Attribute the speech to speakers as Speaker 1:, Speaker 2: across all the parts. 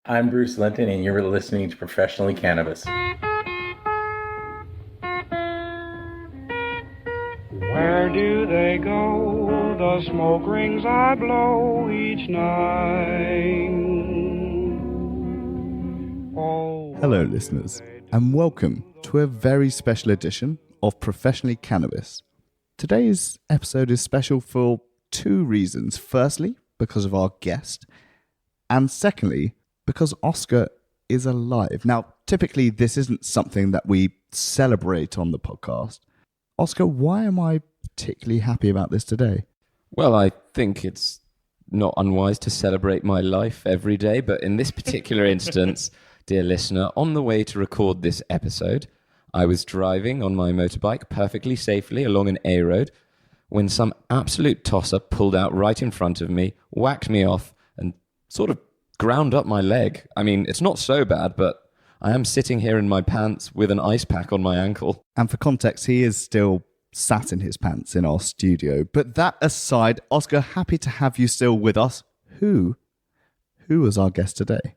Speaker 1: I'm Bruce Linton, and you're listening to Professionally Cannabis.
Speaker 2: Where do they go, the smoke rings I blow each night? Oh,
Speaker 3: Hello, listeners, and welcome to a very special edition of Professionally Cannabis. Today's episode is special for two reasons. Firstly, because of our guest, and secondly, because Oscar is alive. Now, typically, this isn't something that we celebrate on the podcast. Oscar, why am I particularly happy about this today?
Speaker 4: Well, I think it's not unwise to celebrate my life every day, but in this particular instance, dear listener, on the way to record this episode, I was driving on my motorbike perfectly safely along an A road when some absolute tosser pulled out right in front of me, whacked me off, and sort of ground up my leg. I mean, it's not so bad, but I am sitting here in my pants with an ice pack on my ankle.
Speaker 3: And for context, he is still sat in his pants in our studio. But that aside, Oscar, happy to have you still with us. Who was our guest today?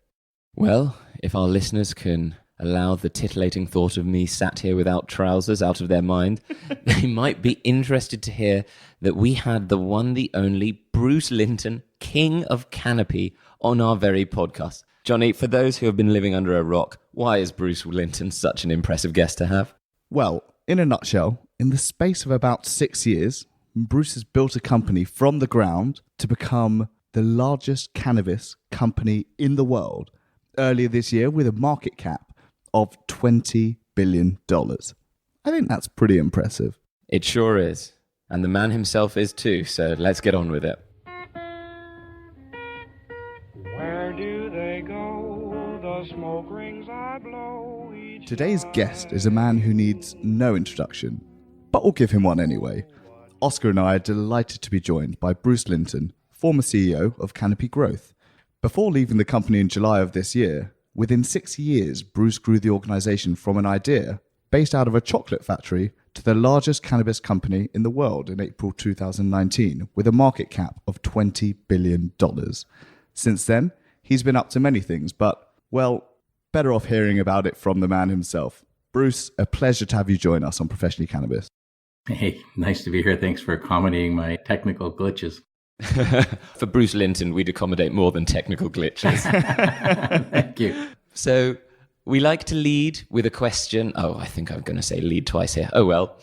Speaker 4: Well, if our listeners can allow the titillating thought of me sat here without trousers out of their mind, they might be interested to hear that we had the one, the only Bruce Linton, King of Canopy, on our very podcast. Johnny, for those who have been living under a rock, why is Bruce Linton such an impressive guest to have?
Speaker 3: Well, in a nutshell, in the space of about 6 years, Bruce has built a company from the ground to become the largest cannabis company in the world earlier this year with a market cap of $20 billion. I think that's pretty impressive.
Speaker 4: It sure is. And the man himself is too, so let's get on with it.
Speaker 2: where do they go, the smoke rings I blow each
Speaker 3: Today's
Speaker 2: night?
Speaker 3: guest is a man who needs no introduction, but we'll give him one anyway. Oscar and I are delighted to be joined by Bruce Linton, former CEO of Canopy Growth. Before leaving the company in July of this year, within 6 years, Bruce grew the organization from an idea based out of a chocolate factory to the largest cannabis company in the world in April 2019, with a market cap of $20 billion. Since then, he's been up to many things, but, well, better off hearing about it from the man himself. Bruce, a pleasure to have you join us on Professionally Cannabis.
Speaker 1: Hey, nice to be here. Thanks for accommodating my technical glitches.
Speaker 4: For Bruce Linton, we'd accommodate more than technical glitches.
Speaker 1: Thank you.
Speaker 4: So we like to lead with a question. Oh, I think I'm going to say lead twice here. Oh, well.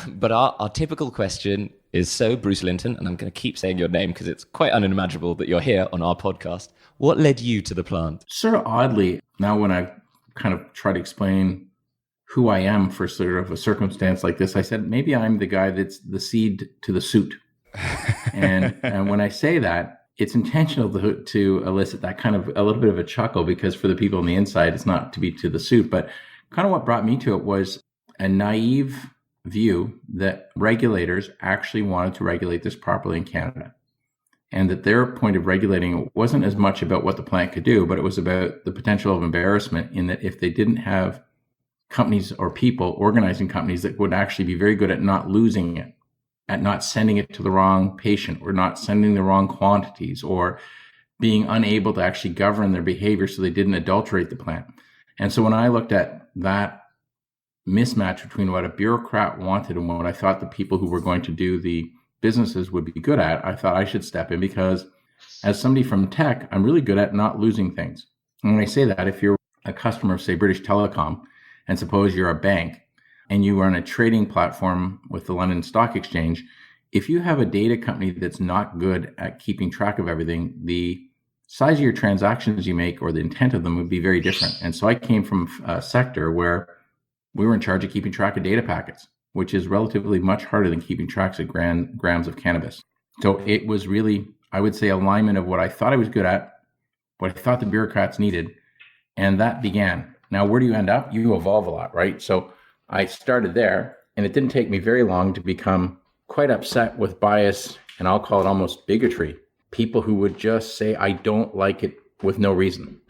Speaker 4: But our typical question is, so Bruce Linton, and I'm going to keep saying your name because it's quite unimaginable that you're here on our podcast. What led you to the plant?
Speaker 1: Sort of oddly, now when I kind of try to explain who I am for sort of a circumstance like this, I said, maybe I'm the guy that's the seed to the suit. And when I say that, it's intentional to elicit that kind of a little bit of a chuckle, because for the people on the inside, it's not to be to the suit. But kind of what brought me to it was a naive view that regulators actually wanted to regulate this properly in Canada. And that their point of regulating it wasn't as much about what the plant could do, but it was about the potential of embarrassment, in that if they didn't have companies or people organizing companies that would actually be very good at not losing it, at not sending it to the wrong patient, or not sending the wrong quantities, or being unable to actually govern their behavior so they didn't adulterate the plant. And so when I looked at that mismatch between what a bureaucrat wanted and what I thought the people who were going to do the businesses would be good at, I thought I should step in, because as somebody from tech, I'm really good at not losing things. And when I say that, if you're a customer of, say, British Telecom, and suppose you're a bank, and you run a trading platform with the London Stock Exchange, if you have a data company that's not good at keeping track of everything, the size of your transactions you make or the intent of them would be very different. And so I came from a sector where we were in charge of keeping track of data packets, which is relatively much harder than keeping tracks of grams of cannabis. So it was really, I would say, alignment of what I thought I was good at, what I thought the bureaucrats needed, and that began. Now, where do you end up? You evolve a lot, right? So I started there, and it didn't take me very long to become quite upset with bias, and I'll call it almost bigotry. People who would just say, I don't like it, with no reason.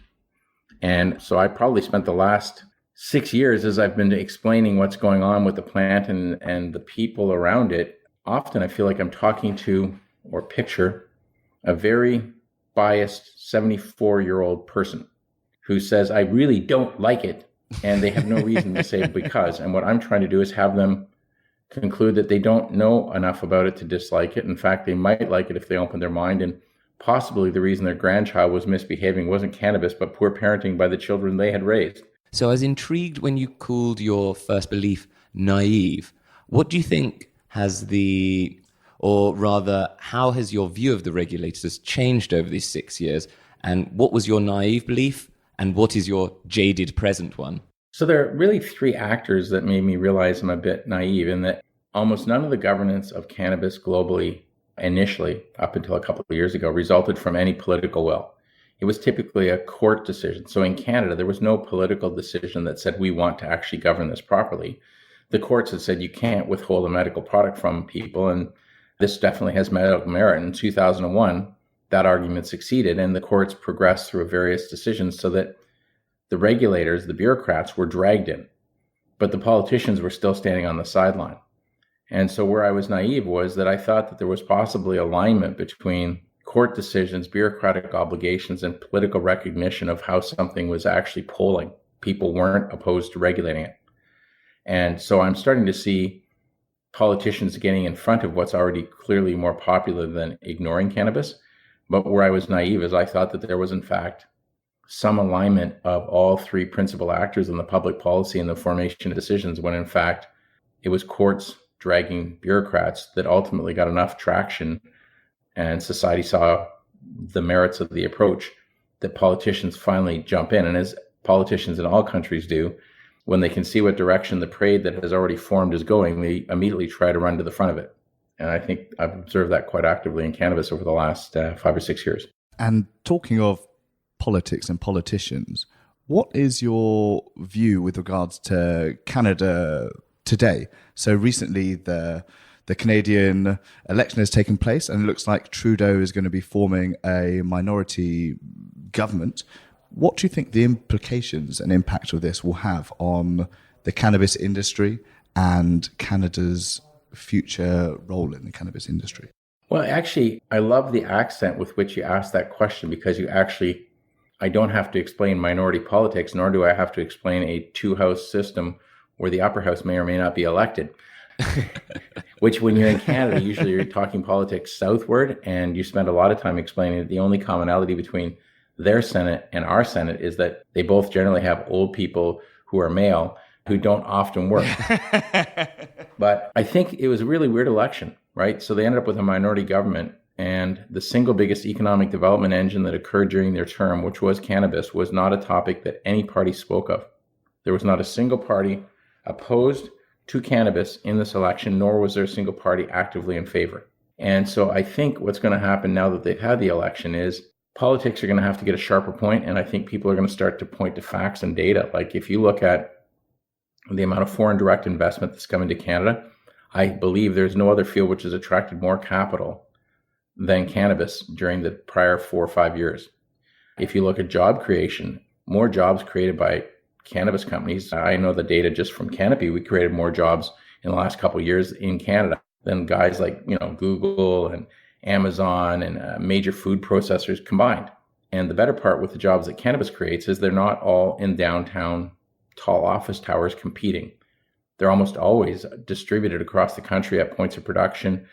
Speaker 1: And so I probably spent the last 6 years, as I've been explaining what's going on with the plant and the people around it, often I feel like I'm talking to, or picture, a very biased 74-year-old person who says, I really don't like it, and they have no reason to say because. And what I'm trying to do is have them conclude that they don't know enough about it to dislike it. In fact, they might like it if they open their mind, and possibly the reason their grandchild was misbehaving wasn't cannabis, but poor parenting by the children they had raised.
Speaker 4: So I was intrigued when you called your first belief naive. What do you think has how has your view of the regulators changed over these 6 years? And what was your naive belief? And what is your jaded present one?
Speaker 1: So there are really three actors that made me realize I'm a bit naive, in that almost none of the governance of cannabis globally initially, up until a couple of years ago, resulted from any political will. It was typically a court decision. So in Canada, there was no political decision that said we want to actually govern this properly. The courts had said you can't withhold a medical product from people, and this definitely has medical merit. In 2001, that argument succeeded, and the courts progressed through various decisions so that the regulators, the bureaucrats, were dragged in, but the politicians were still standing on the sideline. And so where I was naive was that I thought that there was possibly alignment between court decisions, bureaucratic obligations, and political recognition of how something was actually polling. People weren't opposed to regulating it. And so I'm starting to see politicians getting in front of what's already clearly more popular than ignoring cannabis. But where I was naive is I thought that there was, in fact, some alignment of all three principal actors in the public policy and the formation of decisions, when in fact it was courts dragging bureaucrats that ultimately got enough traction and society saw the merits of the approach that politicians finally jump in. And as politicians in all countries do, when they can see what direction the parade that has already formed is going, they immediately try to run to the front of it. And I think I've observed that quite actively in cannabis over the last 5 or 6 years.
Speaker 3: And talking of politics and politicians, what is your view with regards to Canada today? So recently the Canadian election has taken place, and it looks like Trudeau is going to be forming a minority government. What do you think the implications and impact of this will have on the cannabis industry and Canada's future role in the cannabis industry?
Speaker 1: Well, actually, I love the accent with which you asked that question, because I don't have to explain minority politics, nor do I have to explain a two-house system where the upper house may or may not be elected. Which, when you're in Canada, usually you're talking politics southward, and you spend a lot of time explaining that the only commonality between their Senate and our Senate is that they both generally have old people who are male who don't often work. But I think it was a really weird election, right? So they ended up with a minority government, and the single biggest economic development engine that occurred during their term, which was cannabis, was not a topic that any party spoke of. There was not a single party opposed to cannabis in this election, nor was there a single party actively in favor. And so I think what's going to happen now that they've had the election is politics are going to have to get a sharper point, and I think people are going to start to point to facts and data. Like if you look at the amount of foreign direct investment that's coming to Canada, I believe there's no other field which has attracted more capital than cannabis during the prior 4 or 5 years. If you look at job creation, more jobs created by cannabis companies. I know the data just from Canopy, we created more jobs in the last couple of years in Canada than guys like, Google and Amazon and major food processors combined. And the better part with the jobs that cannabis creates is they're not all in downtown tall office towers competing. They're almost always distributed across the country at points of production,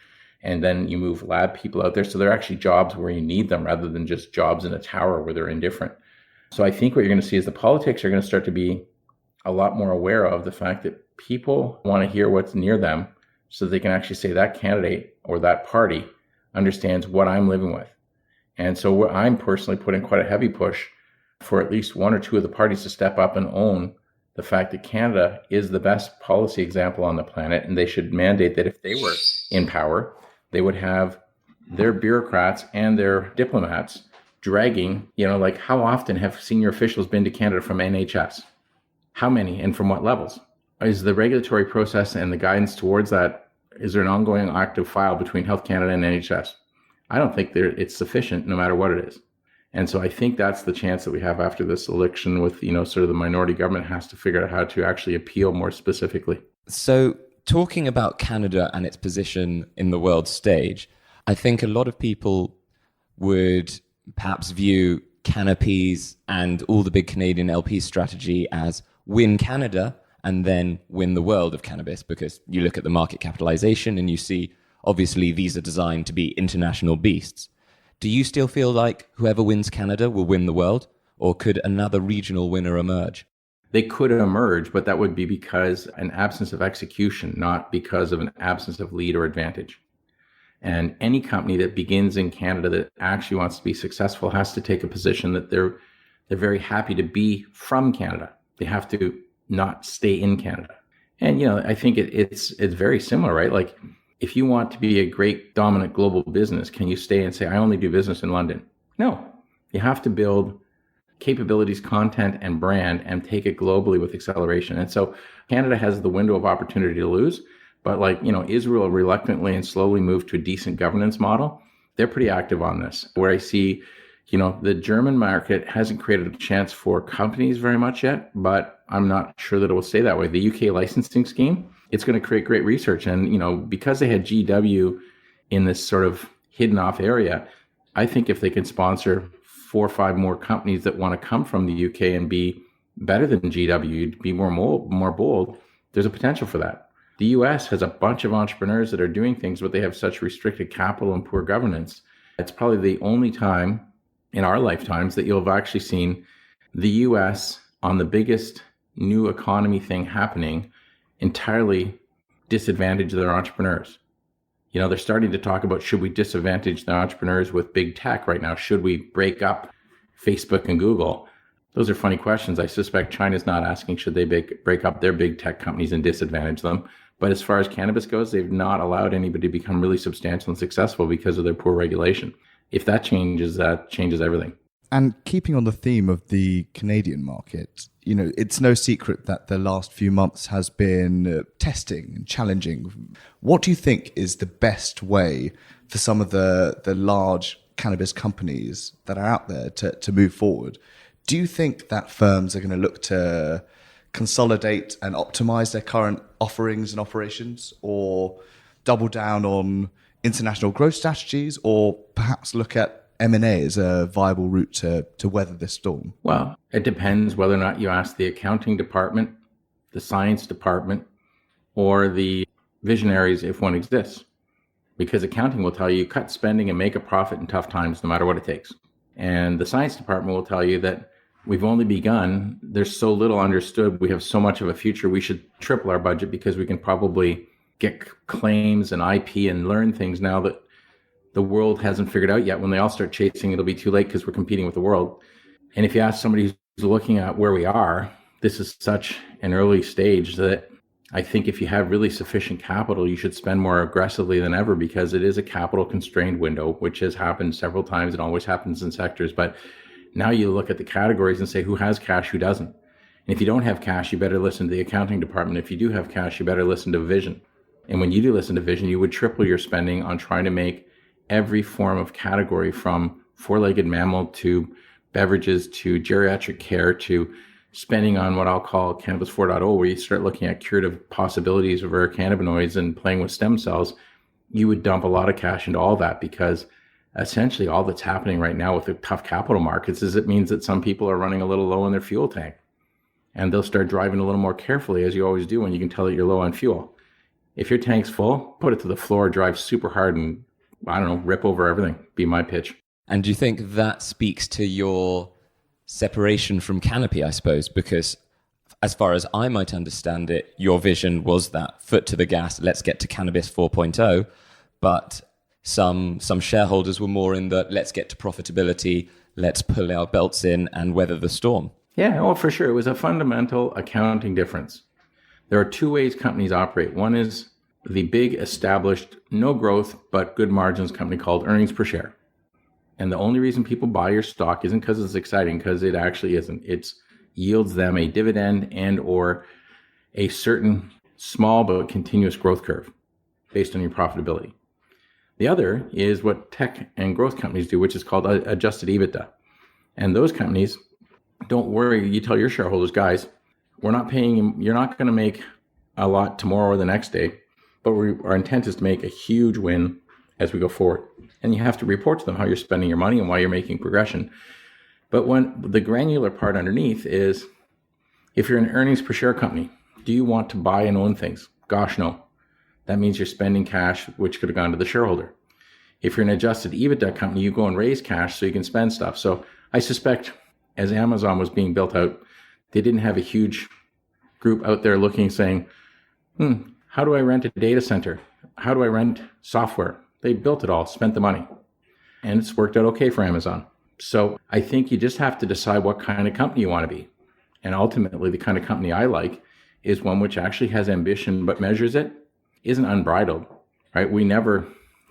Speaker 1: and then you move lab people out there. So they're actually jobs where you need them rather than just jobs in a tower where they're indifferent. So I think what you're going to see is the politics are going to start to be a lot more aware of the fact that people want to hear what's near them so they can actually say that candidate or that party understands what I'm living with. And so I'm personally putting quite a heavy push for at least one or two of the parties to step up and own the fact that Canada is the best policy example on the planet, and they should mandate that if they were in power, they would have their bureaucrats and their diplomats dragging, like how often have senior officials been to Canada from NHS? How many and from what levels? Is the regulatory process and the guidance towards that, is there an ongoing active file between Health Canada and NHS? I don't think it's sufficient no matter what it is. And so I think that's the chance that we have after this election with, sort of the minority government has to figure out how to actually appeal more specifically.
Speaker 4: So talking about Canada and its position in the world stage, I think a lot of people would perhaps view Canopy's and all the big Canadian LP strategy as win Canada and then win the world of cannabis, because you look at the market capitalization and you see, obviously, these are designed to be international beasts. Do you still feel like whoever wins Canada will win the world, or could another regional winner emerge?
Speaker 1: They could emerge, but that would be because an absence of execution, not because of an absence of lead or advantage. And any company that begins in Canada that actually wants to be successful has to take a position that they're very happy to be from Canada. They have to not stay in Canada. And, I think it's very similar, right? Like, if you want to be a great dominant global business, can you stay and say, I only do business in London? No, you have to build capabilities, content, and brand and take it globally with acceleration. And so Canada has the window of opportunity to lose. But Israel reluctantly and slowly moved to a decent governance model. They're pretty active on this. Where I see, the German market hasn't created a chance for companies very much yet, but I'm not sure that it will stay that way. The UK licensing scheme, it's going to create great research. And, because they had GW in this sort of hidden off area, I think if they can sponsor 4 or 5 more companies that want to come from the UK and be better than GW, be more bold, there's a potential for that. The US has a bunch of entrepreneurs that are doing things, but they have such restricted capital and poor governance. It's probably the only time in our lifetimes that you'll have actually seen the US on the biggest new economy thing happening entirely disadvantage their entrepreneurs. They're starting to talk about, should we disadvantage the entrepreneurs with big tech right now? Should we break up Facebook and Google? Those are funny questions. I suspect China's not asking, should they break up their big tech companies and disadvantage them? But as far as cannabis goes, they've not allowed anybody to become really substantial and successful because of their poor regulation. If that changes everything.
Speaker 3: And keeping on the theme of the Canadian market, it's no secret that the last few months has been testing and challenging. What do you think is the best way for some of the large cannabis companies that are out there to move forward? Do you think that firms are going to look to consolidate and optimize their current offerings and operations, or double down on international growth strategies, or perhaps look at M&A as a viable route to weather this storm?
Speaker 1: Well, it depends whether or not you ask the accounting department, the science department, or the visionaries, if one exists. Because accounting will tell you cut spending and make a profit in tough times, no matter what it takes. And the science department will tell you that we've only begun. There's so little understood. We have so much of a future. We should triple our budget because we can probably get claims and IP and learn things now that the world hasn't figured out yet. When they all start chasing, it'll be too late because we're competing with the world. And if you ask somebody who's looking at where we are, this is such an early stage that I think if you have really sufficient capital, you should spend more aggressively than ever, because it is a capital constrained window, which has happened several times. It always happens in sectors. But now you look at the categories and say, who has cash, who doesn't? And if you don't have cash, you better listen to the accounting department. If you do have cash, you better listen to vision. And when you do listen to vision, you would triple your spending on trying to make every form of category, from four-legged mammal to beverages to geriatric care to spending on what I'll call Cannabis 4.0, where you start looking at curative possibilities of rare cannabinoids and playing with stem cells. You would dump a lot of cash into all that, because essentially all that's happening right now with the tough capital markets is it means that some people are running a little low on their fuel tank, and they'll start driving a little more carefully, as you always do when you can tell that you're low on fuel. If your tank's full, put it to the floor, drive super hard, and rip over everything. Be my pitch.
Speaker 4: And do you think that speaks to your separation from Canopy, I suppose? Because as far as I might understand it, your vision was that foot to the gas, let's get to Cannabis 4.0, but some shareholders were more in the let's get to profitability, let's pull our belts in and weather the storm.
Speaker 1: Yeah, well, for sure. It was a fundamental accounting difference. There are two ways companies operate. One is the big established, no growth, but good margins company called earnings per share. And the only reason people buy your stock isn't because it's exciting, because it actually isn't. It yields them a dividend and or a certain small but continuous growth curve based on your profitability. The other is what tech and growth companies do, which is called adjusted EBITDA. And those companies, don't worry, you tell your shareholders, guys, we're not paying you, you're not going to make a lot tomorrow or the next day, but our intent is to make a huge win as we go forward. And you have to report to them how you're spending your money and why you're making progression. But when the granular part underneath is, if you're an earnings per share company, do you want to buy and own things? Gosh, no. That means you're spending cash, which could have gone to the shareholder. If you're an adjusted EBITDA company, you go and raise cash so you can spend stuff. So I suspect as Amazon was being built out, they didn't have a huge group out there looking, saying, how do I rent a data center? How do I rent software? They built it all, spent the money, and it's worked out okay for Amazon. So I think you just have to decide what kind of company you want to be. And ultimately, the kind of company I like is one which actually has ambition but measures it, isn't unbridled, right?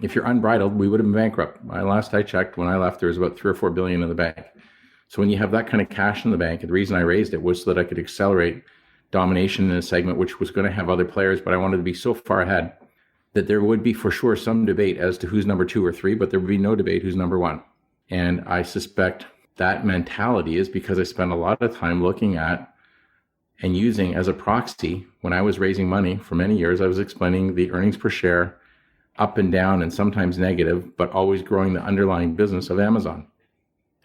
Speaker 1: If you're unbridled, we would have been bankrupt. Last I checked, when I left, there was about 3 or 4 billion in the bank. So when you have that kind of cash in the bank, and the reason I raised it was so that I could accelerate domination in a segment which was going to have other players, but I wanted to be so far ahead that there would be for sure some debate as to who's number 2 or 3, but there would be no debate who's number 1. And I suspect that mentality is because I spent a lot of time looking at and using as a proxy, when I was raising money for many years, I was explaining the earnings per share up and down and sometimes negative, but always growing the underlying business of Amazon.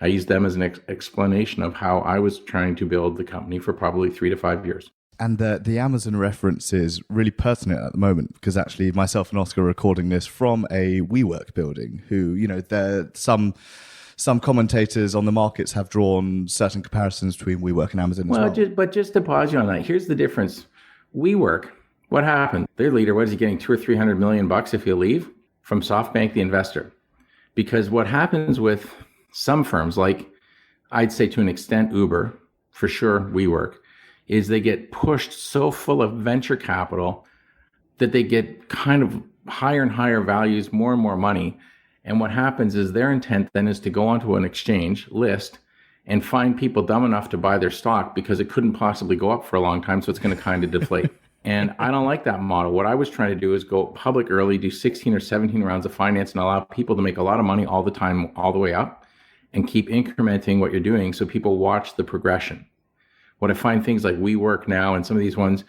Speaker 1: I used them as an explanation of how I was trying to build the company for probably 3 to 5 years.
Speaker 3: And the Amazon reference is really pertinent at the moment, because actually myself and Oscar are recording this from a WeWork building who, there some commentators on the markets have drawn certain comparisons between WeWork and Amazon as well.
Speaker 1: Just to pause you on that, here's the difference. WeWork, what happened? Their leader, what is he getting, $200 or $300 million if he'll leave? From SoftBank, the investor. Because what happens with some firms, like I'd say to an extent Uber, for sure WeWork, is they get pushed so full of venture capital that they get kind of higher and higher values, more and more money. And what happens is their intent then is to go onto an exchange list and find people dumb enough to buy their stock because it couldn't possibly go up for a long time, so it's going to kind of deflate. And I don't like that model. What I was trying to do is go public early, do 16 or 17 rounds of finance and allow people to make a lot of money all the time, all the way up, and keep incrementing what you're doing so people watch the progression. What I find things like WeWork now and some of these ones,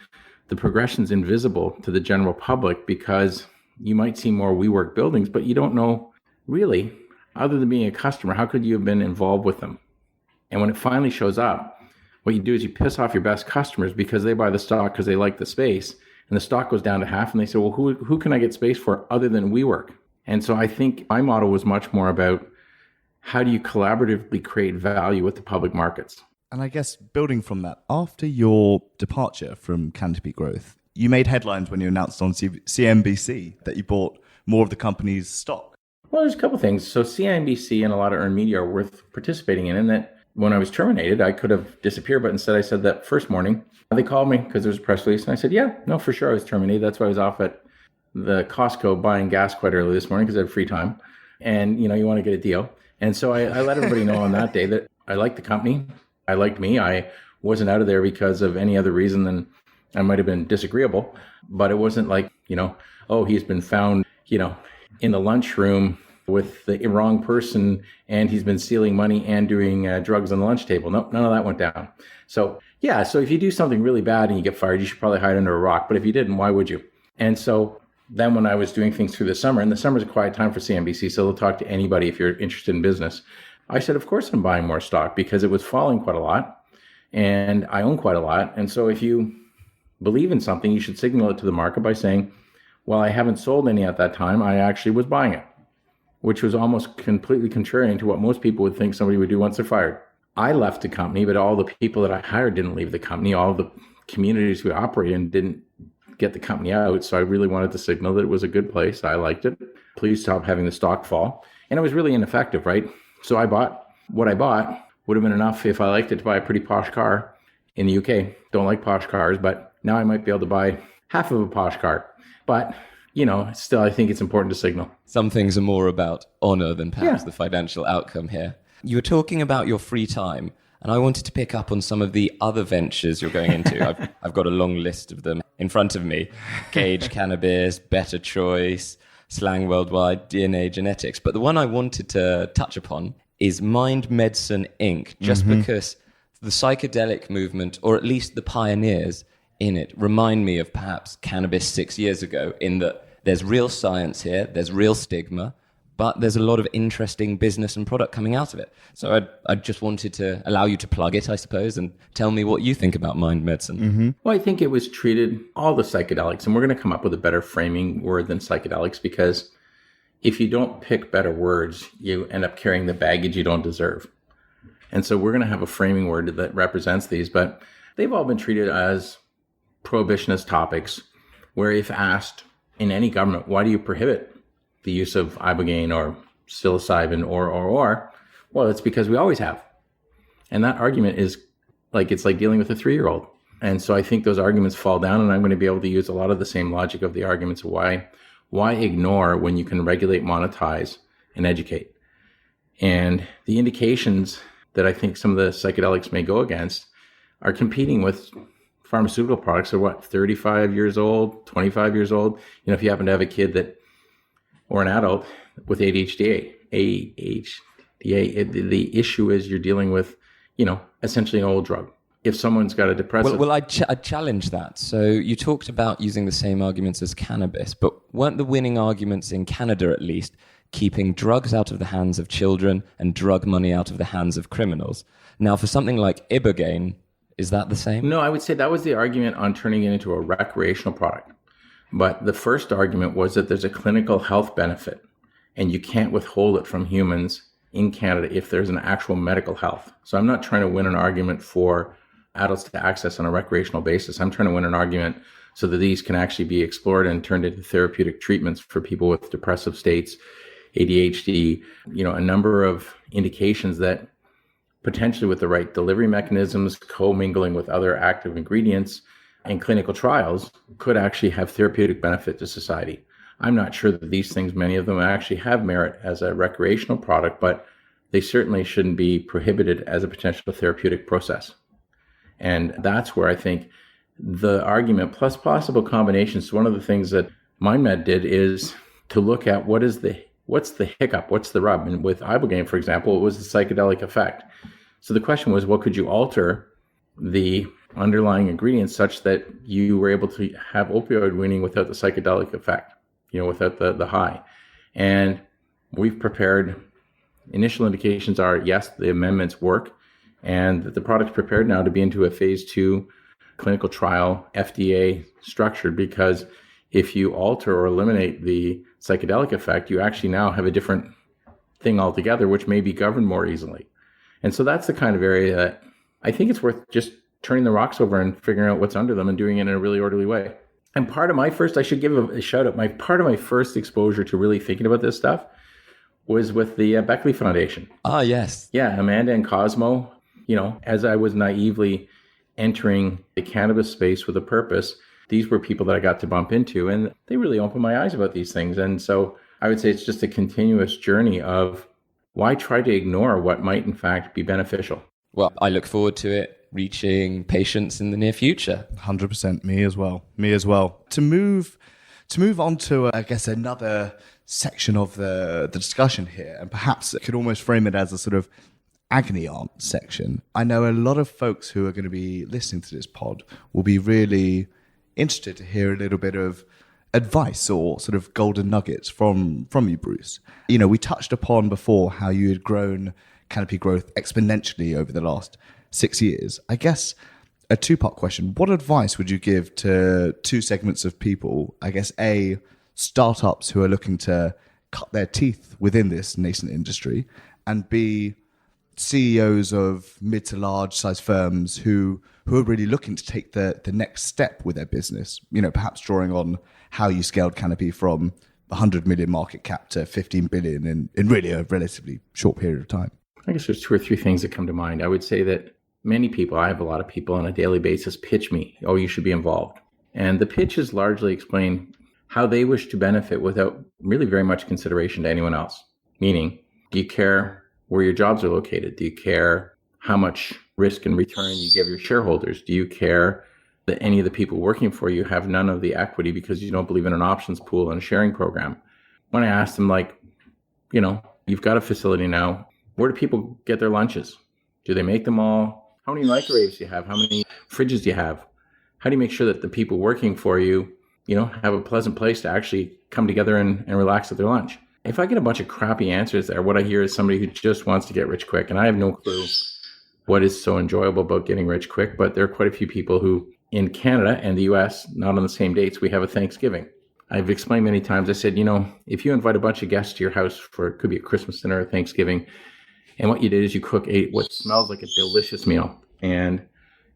Speaker 1: the progression's invisible to the general public because you might see more WeWork buildings, but you don't know really, other than being a customer, how could you have been involved with them? And when it finally shows up, what you do is you piss off your best customers because they buy the stock because they like the space, and the stock goes down to half, and they say, well, who can I get space for other than WeWork? And so I think my model was much more about how do you collaboratively create value with the public markets?
Speaker 3: And I guess building from that, after your departure from Canopy Growth, you made headlines when you announced on CNBC that you bought more of the company's stock.
Speaker 1: Well, there's a couple things. So CNBC and a lot of earned media are worth participating in that when I was terminated, I could have disappeared, but instead I said that first morning, they called me because there was a press release, and I said, yeah, no, for sure I was terminated. That's why I was off at the Costco buying gas quite early this morning because I had free time. And, you want to get a deal. And so I let everybody know on that day that I liked the company. I liked me. I wasn't out of there because of any other reason than I might have been disagreeable, but it wasn't like, oh, he's been found, in the lunchroom with the wrong person and he's been stealing money and doing drugs on the lunch table. Nope, none of that went down. So if you do something really bad and you get fired, you should probably hide under a rock. But if you didn't, why would you? And so then when I was doing things through the summer, and the summer's a quiet time for CNBC, so they'll talk to anybody if you're interested in business. I said, of course I'm buying more stock because it was falling quite a lot and I own quite a lot. And so if you believe in something, you should signal it to the market by saying, well, I haven't sold any at that time. I actually was buying it, which was almost completely contrarian to what most people would think somebody would do once they're fired. I left the company, but all the people that I hired didn't leave the company. All the communities we operate in didn't get the company out. So I really wanted to signal that it was a good place. I liked it. Please stop having the stock fall. And it was really ineffective, right? So I bought what I bought. Would have been enough if I liked it to buy a pretty posh car in the UK. Don't like posh cars, but now I might be able to buy half of a posh car. But, still, I think it's important to signal.
Speaker 4: Some things are more about honor than perhaps the financial outcome here. You were talking about your free time, and I wanted to pick up on some of the other ventures you're going into. I've got a long list of them in front of me. Cage Cannabis, Better Choice, Slang Worldwide, DNA Genetics. But the one I wanted to touch upon is Mind Medicine Inc., just because the psychedelic movement, or at least the pioneers in it, remind me of perhaps cannabis 6 years ago, in that there's real science here, there's real stigma, but there's a lot of interesting business and product coming out of it. So I just wanted to allow you to plug it, I suppose, and tell me what you think about mind medicine.
Speaker 3: Mm-hmm.
Speaker 1: Well, I think it was treated, all the psychedelics, and we're going to come up with a better framing word than psychedelics, because if you don't pick better words, you end up carrying the baggage you don't deserve. And so we're going to have a framing word that represents these, but they've all been treated as prohibitionist topics, where if asked in any government, why do you prohibit the use of Ibogaine or psilocybin or, well, it's because we always have. And that argument is like, it's like dealing with a 3-year-old. And so I think those arguments fall down, and I'm going to be able to use a lot of the same logic of the arguments of why ignore when you can regulate, monetize, and educate. And the indications that I think some of the psychedelics may go against are competing with pharmaceutical products that are 35 years old, 25 years old. You know, if you happen to have a kid or an adult with ADHD, the issue is you're dealing with, essentially an old drug. If someone's got a depressive...
Speaker 4: Well, I challenge that. So you talked about using the same arguments as cannabis, but weren't the winning arguments in Canada, at least, keeping drugs out of the hands of children and drug money out of the hands of criminals? Now, for something like Ibogaine, is that the same?
Speaker 1: No, I would say that was the argument on turning it into a recreational product. But the first argument was that there's a clinical health benefit, and you can't withhold it from humans in Canada if there's an actual medical health. So I'm not trying to win an argument for adults to access on a recreational basis. I'm trying to win an argument so that these can actually be explored and turned into therapeutic treatments for people with depressive states, ADHD, a number of indications that potentially with the right delivery mechanisms, co-mingling with other active ingredients and clinical trials could actually have therapeutic benefit to society. I'm not sure that these things, many of them actually have merit as a recreational product, but they certainly shouldn't be prohibited as a potential therapeutic process. And that's where I think the argument plus possible combinations, one of the things that MindMed did is to look at what's the hiccup, what's the rub? And with Ibogaine, for example, it was the psychedelic effect. So the question was, what could you alter the underlying ingredients such that you were able to have opioid weaning without the psychedelic effect, without the high? And we've prepared, initial indications are, yes, the amendments work, and that the product's prepared now to be into a phase 2 clinical trial, FDA structured, because if you alter or eliminate the psychedelic effect, you actually now have a different thing altogether, which may be governed more easily. And so that's the kind of area that I think it's worth just turning the rocks over and figuring out what's under them and doing it in a really orderly way. And part of my first, I should give a shout out, part of my first exposure to really thinking about this stuff was with the Beckley Foundation.
Speaker 4: Ah, yes.
Speaker 1: Yeah, Amanda and Cosmo, as I was naively entering the cannabis space with a purpose, these were people that I got to bump into, and they really opened my eyes about these things. And so I would say it's just a continuous journey of why try to ignore what might in fact be beneficial?
Speaker 4: Well, I look forward to it reaching patients in the near future.
Speaker 3: 100%. Me as well. To move on to, I guess, another section of the discussion here, and perhaps it could almost frame it as a sort of agony aunt section. I know a lot of folks who are going to be listening to this pod will be really interested to hear a little bit of advice or sort of golden nuggets from you, Bruce. We touched upon before how you had grown Canopy Growth exponentially over the last 6 years. I guess a 2-part question. What advice would you give to 2 segments of people? I guess A, startups who are looking to cut their teeth within this nascent industry, and B, CEOs of mid to large size firms who are really looking to take the next step with their business, perhaps drawing on how you scaled Canopy from 100 million market cap to 15 billion in really a relatively short period of time.
Speaker 1: I guess there's 2 or 3 things that come to mind. I would say that many people, I have a lot of people on a daily basis pitch me, oh, you should be involved. And the pitches largely explain how they wish to benefit without really very much consideration to anyone else. Meaning, do you care where your jobs are located? Do you care how much risk and return you give your shareholders? Do you care that any of the people working for you have none of the equity because you don't believe in an options pool and a sharing program? When I asked them, you've got a facility now, where do people get their lunches? Do they make them all? How many microwaves do you have? How many fridges do you have? How do you make sure that the people working for you, have a pleasant place to actually come together and relax at their lunch? if I get a bunch of crappy answers there, what I hear is somebody who just wants to get rich quick. And I have no clue what is so enjoyable about getting rich quick, but there are quite a few people who in Canada and the US, not on the same dates, we have a Thanksgiving. I've explained many times, I said, if you invite a bunch of guests to your house for, it could be a Christmas dinner or Thanksgiving, and what you did is you cook what smells like a delicious meal, and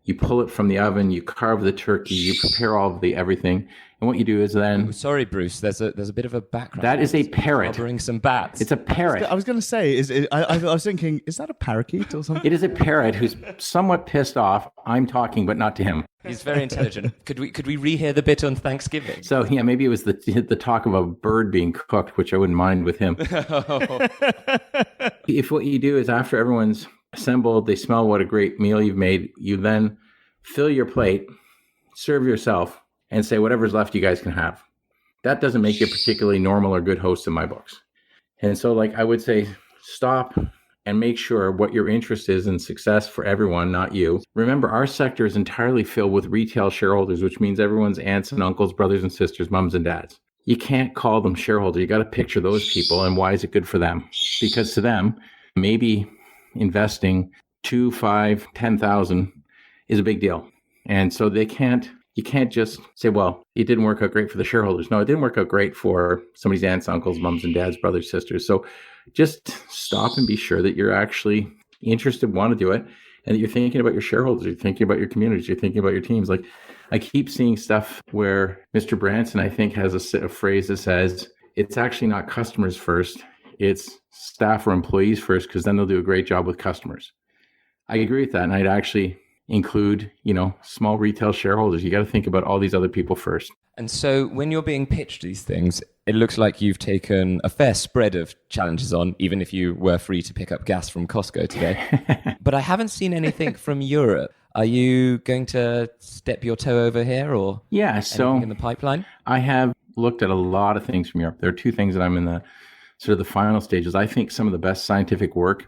Speaker 1: you pull it from the oven, you carve the turkey, you prepare all of the everything. And what you do is then...
Speaker 4: Sorry, Bruce, there's a bit of a background.
Speaker 1: That is a parrot.
Speaker 4: Harboring some bats.
Speaker 1: It's a parrot.
Speaker 3: I was going to say, I was thinking, is that a parakeet or something?
Speaker 1: It is a parrot who's somewhat pissed off. I'm talking, but not to him.
Speaker 4: He's very intelligent. Could we rehear the bit on Thanksgiving?
Speaker 1: So yeah, maybe it was the talk of a bird being cooked, which I wouldn't mind with him. If what you do is after everyone's assembled, they smell what a great meal you've made, you then fill your plate, serve yourself, and say whatever's left you guys can have. That doesn't make you a particularly normal or good host in my books. And so I would say stop and make sure what your interest is in success for everyone, not you. Remember, our sector is entirely filled with retail shareholders, which means everyone's aunts and uncles, brothers and sisters, mums and dads. You can't call them shareholders. You got to picture those people and why is it good for them? Because to them, maybe investing 2, 5, 10,000 is a big deal. And so you can't just say, well, it didn't work out great for the shareholders. No, it didn't work out great for somebody's aunts, uncles, mums and dads, brothers, sisters. So just stop and be sure that you're actually interested, want to do it, and that you're thinking about your shareholders, you're thinking about your communities, you're thinking about your teams. I keep seeing stuff where Mr. Branson, I think, has a phrase that says, it's actually not customers first, it's staff or employees first, because then they'll do a great job with customers. I agree with that. And I'd actually include, small retail shareholders. You got to think about all these other people first.
Speaker 4: And so when you're being pitched these things, it looks like you've taken a fair spread of challenges on, even if you were free to pick up gas from Costco today. But I haven't seen anything from Europe. Are you going to step your toe over here or anything in the pipeline? I
Speaker 1: have looked at a lot of things from Europe. There are two things that I'm in the sort of the final stages. I think some of the best scientific work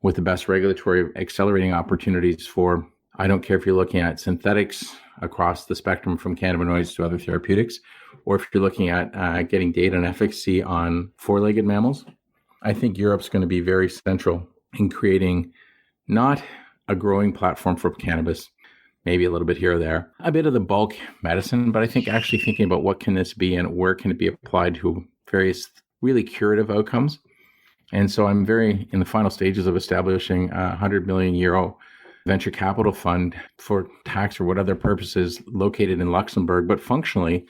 Speaker 1: with the best regulatory accelerating opportunities for, I don't care if you're looking at synthetics across the spectrum from cannabinoids to other therapeutics, or if you're looking at getting data and efficacy on four-legged mammals. I think Europe's going to be very central in creating not a growing platform for cannabis, maybe a little bit here or there, a bit of the bulk medicine, but I think actually thinking about what can this be and where can it be applied to various really curative outcomes. And so I'm very in the final stages of establishing a 100 million euro venture capital fund for tax or what other purposes located in Luxembourg, but functionally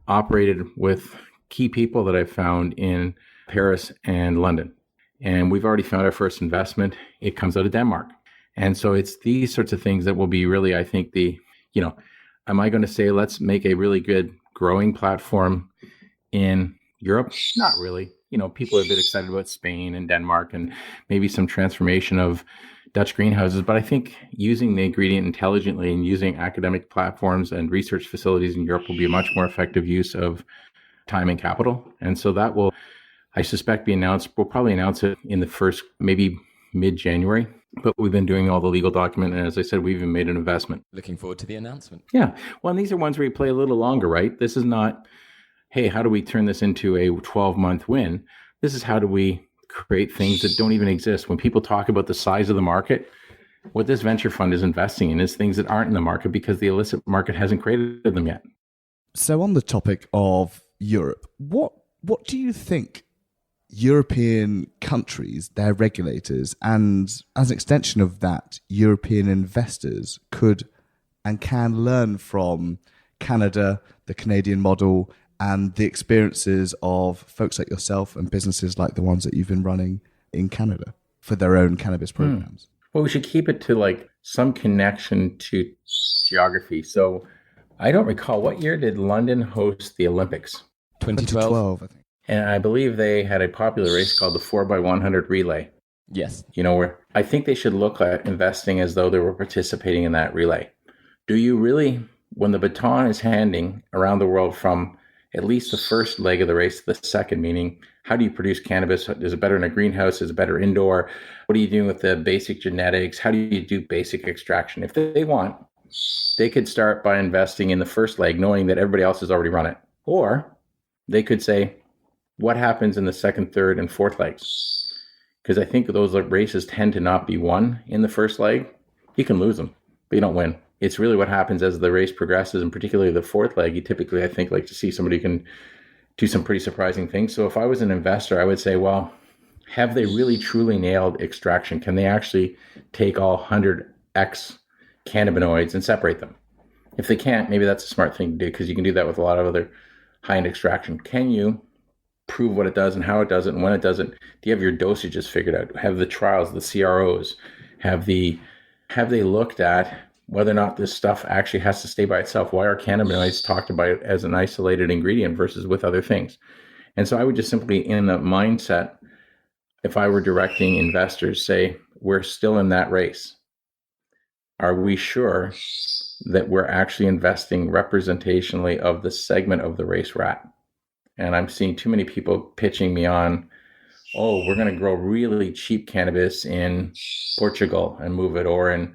Speaker 1: operated with key people that I've found in Paris and London. And we've already found our first investment. It comes out of Denmark. And so it's these sorts of things that will be really, I think, am I going to say, let's make a really good growing platform in Europe? Not really. People are a bit excited about Spain and Denmark and maybe some transformation of Dutch greenhouses, but I think using the ingredient intelligently and using academic platforms and research facilities in Europe will be a much more effective use of time and capital. And so that will, I suspect, be announced. We'll probably announce it in the first, maybe mid-January, but we've been doing all the legal document. And as I said, we've even made an investment.
Speaker 4: Looking forward to the announcement.
Speaker 1: Yeah. Well, and these are ones where you play a little longer, right? This is not, hey, how do we turn this into a 12-month win? This is how do we create things that don't even exist. When people talk about the size of the market, what this venture fund is investing in is things that aren't in the market because the illicit market hasn't created them yet.
Speaker 3: So on the topic of Europe, what do you think European countries, their regulators, and as an extension of that, European investors could and can learn from Canada, the Canadian model, and the experiences of folks like yourself and businesses like the ones that you've been running in Canada for their own cannabis programs?
Speaker 1: Well, we should keep it to some connection to geography. So I don't recall, what year did London host the Olympics?
Speaker 3: 2012, I think.
Speaker 1: And I believe they had a popular race called the 4x100 relay.
Speaker 4: Yes.
Speaker 1: Where I think they should look at investing as though they were participating in that relay. Do you really, when the baton is handing around the world from at least the first leg of the race to the second, meaning how do you produce cannabis? Is it better in a greenhouse? Is it better indoor? What are you doing with the basic genetics? How do you do basic extraction? If they want, they could start by investing in the first leg, knowing that everybody else has already run it. Or they could say, what happens in the second, third, and fourth legs? Because I think those races tend to not be won in the first leg. You can lose them, but you don't win. It's really what happens as the race progresses, and particularly the fourth leg. You typically, I think, like to see somebody who can do some pretty surprising things. So if I was an investor, I would say, well, have they really truly nailed extraction? Can they actually take all 100x cannabinoids and separate them? If they can't, maybe that's a smart thing to do, because you can do that with a lot of other high-end extraction. Can you prove what it does and how it does it and when it does it? Do you have your dosages figured out? Have the trials, the CROs, have they looked at whether or not this stuff actually has to stay by itself? Why are cannabinoids talked about as an isolated ingredient versus with other things? And so I would just simply, in the mindset, if I were directing investors, say, we're still in that race. Are we sure that we're actually investing representationally of the segment of the race we're at? And I'm seeing too many people pitching me on, oh, we're going to grow really cheap cannabis in Portugal and move it, or in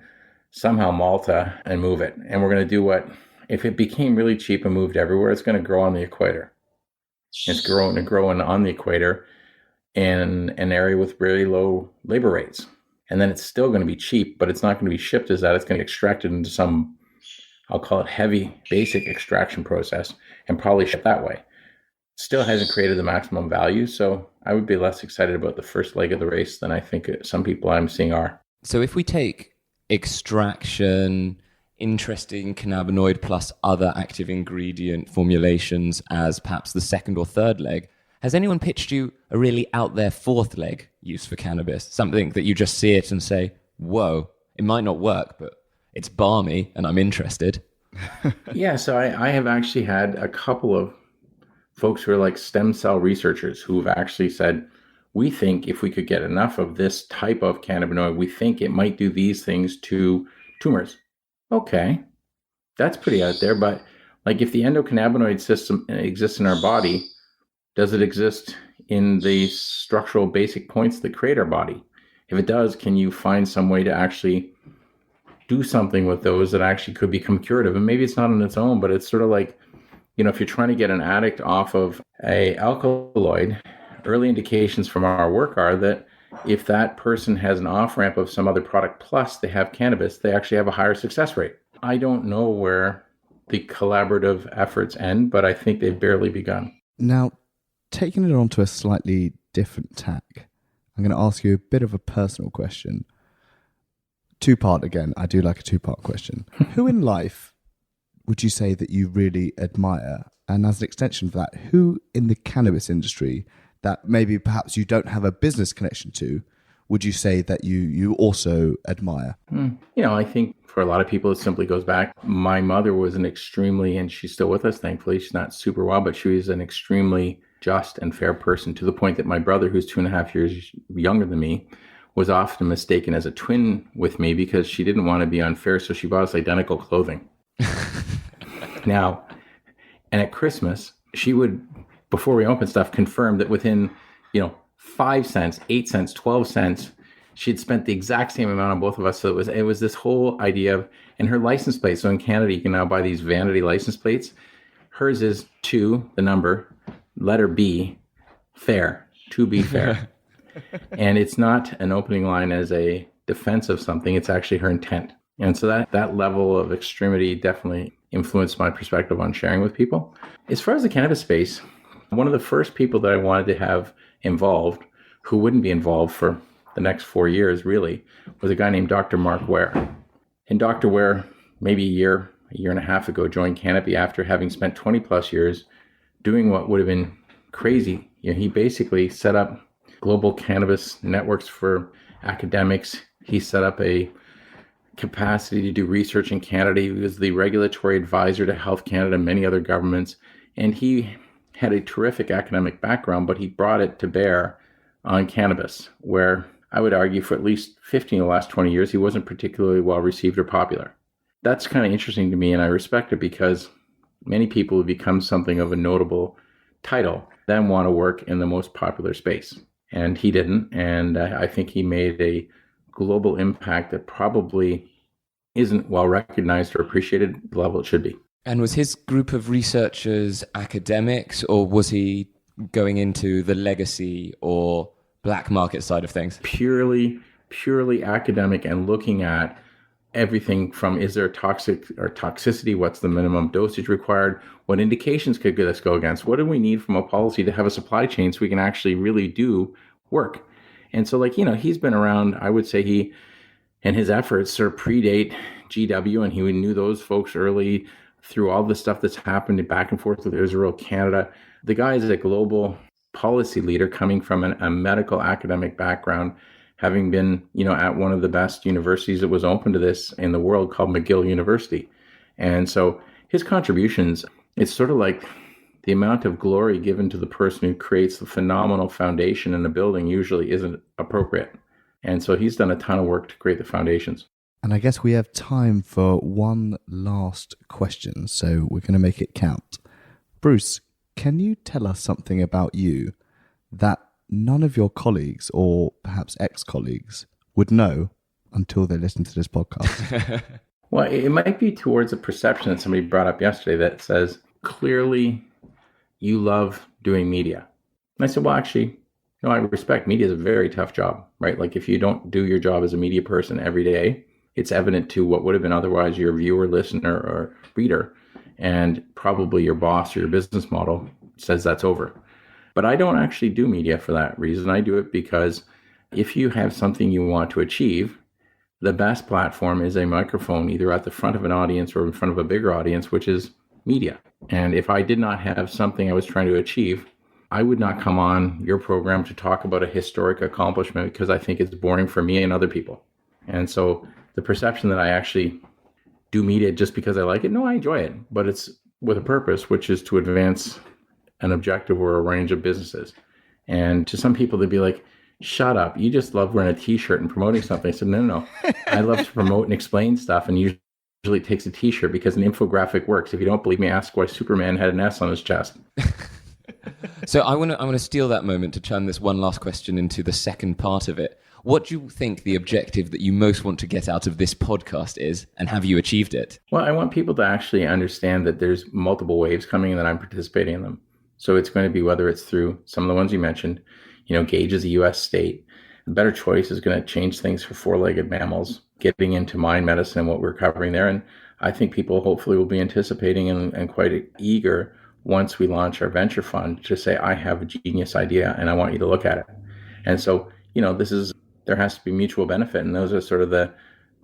Speaker 1: somehow Malta and move it. And we're going to do what, if it became really cheap and moved everywhere, it's going to grow on the equator. It's growing on the equator in an area with very low labor rates. And then it's still going to be cheap, but it's not going to be shipped as that. It's going to be extracted into some, I'll call it heavy, basic extraction process, and probably shipped that way. Still hasn't created the maximum value. So I would be less excited about the first leg of the race than I think some people I'm seeing are.
Speaker 4: So if we take extraction, interesting cannabinoid plus other active ingredient formulations as perhaps the second or third leg, has anyone pitched you a really out there fourth leg use for cannabis? Something that you just see it and say, whoa, it might not work, but it's balmy and I'm interested.
Speaker 1: Yeah, so I have actually had a couple of folks who are like stem cell researchers who've actually said, we think if we could get enough of this type of cannabinoid, we think it might do these things to tumors. Okay, that's pretty out there, but like if the endocannabinoid system exists in our body, does it exist in the structural basic points that create our body? If it does, can you find some way to actually do something with those that actually could become curative? And maybe it's not on its own, but it's sort of like, if you're trying to get an addict off of a alkaloid, early indications from our work are that if that person has an off-ramp of some other product plus they have cannabis, they actually have a higher success rate. I don't know where the collaborative efforts end, but I think they've barely begun.
Speaker 3: Now, taking it on to a slightly different tack, I'm going to ask you a bit of a personal question. Two-part again. I do like a two-part question. Who in life would you say that you really admire? And as an extension of that, who in the cannabis industry that maybe perhaps you don't have a business connection to, would you say that you also admire?
Speaker 1: I think for a lot of people, it simply goes back. My mother was an extremely, and she's still with us, thankfully, she's not super well, but she was an extremely just and fair person, to the point that my brother, who's 2.5 years younger than me, was often mistaken as a twin with me because she didn't want to be unfair. So she bought us identical clothing. Now, and at Christmas, she would, before we opened stuff, confirm that within, 5 cents, 8 cents, 12 cents, she'd spent the exact same amount on both of us. So it was this whole idea of, and her license plate. So in Canada, you can now buy these vanity license plates. Hers is 2, the number, letter B, fair, to be fair. And it's not an opening line as a defense of something. It's actually her intent. And so that level of extremity definitely influenced my perspective on sharing with people. As far as the cannabis space, one of the first people that I wanted to have involved, who wouldn't be involved for the next 4 years really, was a guy named Dr. Mark Ware. And Dr. Ware, maybe a year and a half ago, joined Canopy after having spent 20 plus years doing what would have been crazy. He basically set up global cannabis networks for academics. He set up a capacity to do research in Canada. He was the regulatory advisor to Health Canada and many other governments. And he had a terrific academic background, but he brought it to bear on cannabis, where I would argue for at least 15 of the last 20 years, he wasn't particularly well received or popular. That's kind of interesting to me, and I respect it, because many people who become something of a notable title then want to work in the most popular space. And he didn't. And I think he made a global impact that probably isn't well recognized or appreciated at the level it should be.
Speaker 4: And was his group of researchers academics, or was he going into the legacy or black market side of things?
Speaker 1: Purely academic and looking at everything from, is there toxic or toxicity? What's the minimum dosage required? What indications could this go against? What do we need from a policy to have a supply chain so we can actually really do work? And so, he's been around. I would say he and his efforts sort of predate GW, and he knew those folks early through all the stuff that's happened back and forth with Israel, Canada. The guy is a global policy leader coming from a medical academic background, having been, at one of the best universities that was open to this in the world called McGill University. And so his contributions, it's sort of like the amount of glory given to the person who creates the phenomenal foundation in a building usually isn't appropriate. And so he's done a ton of work to create the foundations.
Speaker 3: And I guess we have time for one last question, so we're going to make it count. Bruce, can you tell us something about you that none of your colleagues or perhaps ex-colleagues would know until they listen to this podcast?
Speaker 1: Well, it might be towards a perception that somebody brought up yesterday that says, clearly you love doing media. And I said, well, actually, I respect media is a very tough job, right? Like if you don't do your job as a media person every day, it's evident to what would have been otherwise your viewer, listener, or reader, and probably your boss or your business model says that's over. But I don't actually do media for that reason. I do it because if you have something you want to achieve, the best platform is a microphone, either at the front of an audience or in front of a bigger audience, which is media. And if I did not have something I was trying to achieve, I would not come on your program to talk about a historic accomplishment because I think it's boring for me and other people. And so the perception that I actually do media just because I like it, no, I enjoy it, but it's with a purpose, which is to advance an objective or a range of businesses. And to some people, they'd be like, shut up, you just love wearing a t-shirt and promoting something. I said, no. I love to promote and explain stuff, and usually it takes a t-shirt because an infographic works. If you don't believe me, ask why Superman had an S on his chest.
Speaker 4: So I want to steal that moment to churn this one last question into the second part of it. What do you think the objective that you most want to get out of this podcast is, and have you achieved it?
Speaker 1: Well, I want people to actually understand that there's multiple waves coming and that I'm participating in them. So it's going to be, whether it's through some of the ones you mentioned, Gage is a U.S. state. The Better Choice is going to change things for four-legged mammals, getting into mind medicine and what we're covering there. And I think people hopefully will be anticipating and quite eager once we launch our venture fund to say, I have a genius idea and I want you to look at it. And so, there has to be mutual benefit. And those are sort of the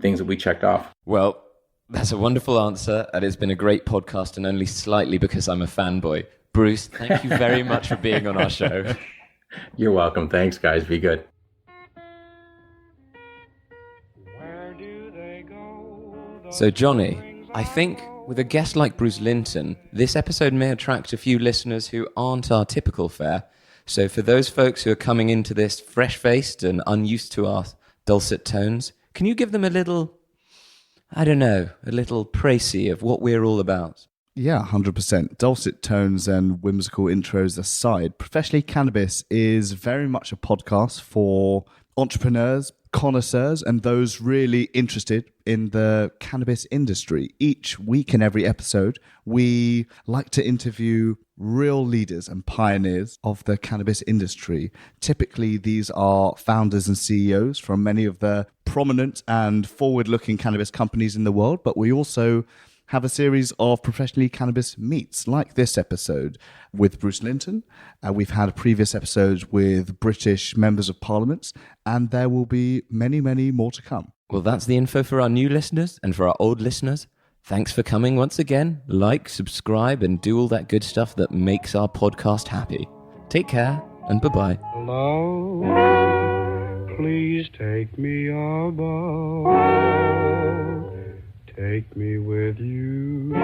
Speaker 1: things that we checked off.
Speaker 4: Well, that's a wonderful answer. And it's been a great podcast, and only slightly because I'm a fanboy. Bruce, thank you very much for being on our show.
Speaker 1: You're welcome. Thanks, guys. Be good.
Speaker 4: So, Johnny, I think with a guest like Bruce Linton, this episode may attract a few listeners who aren't our typical fare. So for those folks who are coming into this fresh-faced and unused to our dulcet tones, can you give them a little précis of what we're all about?
Speaker 3: Yeah, 100%. Dulcet tones and whimsical intros aside, Professionally Cannabis is very much a podcast for entrepreneurs, connoisseurs, and those really interested in the cannabis industry. Each week in every episode, we like to interview real leaders and pioneers of the cannabis industry. Typically, these are founders and CEOs from many of the prominent and forward-looking cannabis companies in the world, but we also have a series of Professionally Cannabis meets, like this episode with Bruce Linton. We've had previous episodes with British members of parliament, and there will be many, many more to come.
Speaker 4: Well, that's the info for our new listeners, and for our old listeners, thanks for coming once again. Like, subscribe, and do all that good stuff that makes our podcast happy. Take care, and bye-bye.
Speaker 2: Love, please take me above. Take me with you.